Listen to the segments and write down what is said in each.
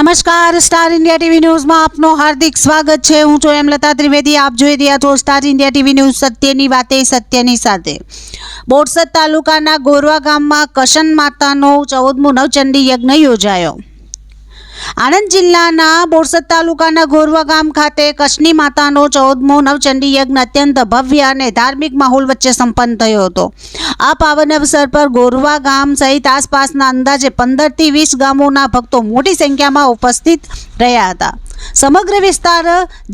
નમસ્કાર, star India TV ન્યૂઝમાં આપનું હાર્દિક સ્વાગત છે। હું છું હેમલતા ત્રિવેદી। આપ જોઈ રહ્યા છો સ્ટાર ઇન્ડિયા ટીવી ન્યૂઝ, સત્યની વાતે સત્યની સાથે। બોરસદ તાલુકાના ગોરવા ગામમાં કશન માતાનો 14મો નવચંડી યજ્ઞ યોજાયો। આણંદ જિલ્લાના બોરસદ તાલુકાના ગોરવા ગામ ખાતે કશની માતાનો 14મો નવચંડી યજ્ઞ અત્યંત ભવ્ય અને ધાર્મિક માહોલ વચ્ચે સંપન્ન થયો હતો। આ પાવન અવસર પર ગોરવા ગામ સહિત આસપાસના અંદાજે 15 થી 20 ગામોના ભક્તો મોટી સંખ્યામાં ઉપસ્થિત રહ્યા હતા। સમગ્ર વિસ્તાર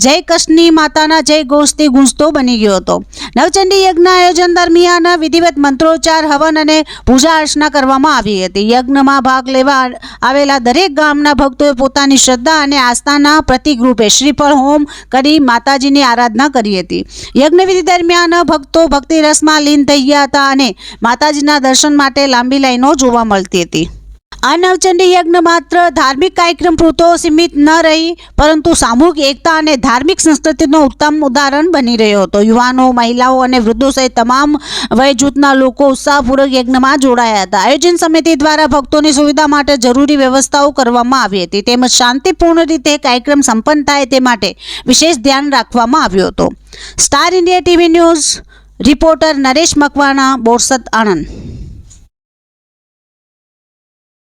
જય કશની માતાના જય ઘોષથી ગુંજતો બની ગયો હતો। નવચંડી યજ્ઞ આયોજન દરમિયાન વિધિવત મંત્રોચ્ચાર, હવન અને પૂજા અર્ચના કરવામાં આવી હતી। યજ્ઞમાં ભાગ લેવા આવેલા દરેક ગામના ભક્તોએ પોતાની શ્રદ્ધા અને આસ્થાના પ્રતીક રૂપે શ્રીફળ હોમ કરી માતાજીની આરાધના કરી હતી। યજ્ઞ વિધિ દરમિયાન ભક્તો ભક્તિ રસમાં લીન થઈ ગયા હતા અને માતાજીના દર્શન માટે લાંબી લાઈનો જોવા મળતી હતી। આ નવચંડી યજ્ઞ માત્ર ધાર્મિક કાર્યક્રમ પૂરતો સીમિત ન રહી, પરંતુ સામૂહિક એકતા અને ધાર્મિક સંસ્કૃતિનો ઉત્તમ ઉદાહરણ બની રહ્યો હતો। યુવાનો, મહિલાઓ અને વૃદ્ધો સહિત તમામ વય જૂથના લોકો ઉત્સાહપૂર્વક યજ્ઞમાં જોડાયા હતા। આયોજન સમિતિ દ્વારા ભક્તોની સુવિધા માટે જરૂરી વ્યવસ્થાઓ કરવામાં આવી હતી, તેમજ શાંતિપૂર્ણ રીતે કાર્યક્રમ સંપન્ન થાય તે માટે વિશેષ ધ્યાન રાખવામાં આવ્યો હતો। Star India TV news reporter Naresh Makwana, Borsad, Anand.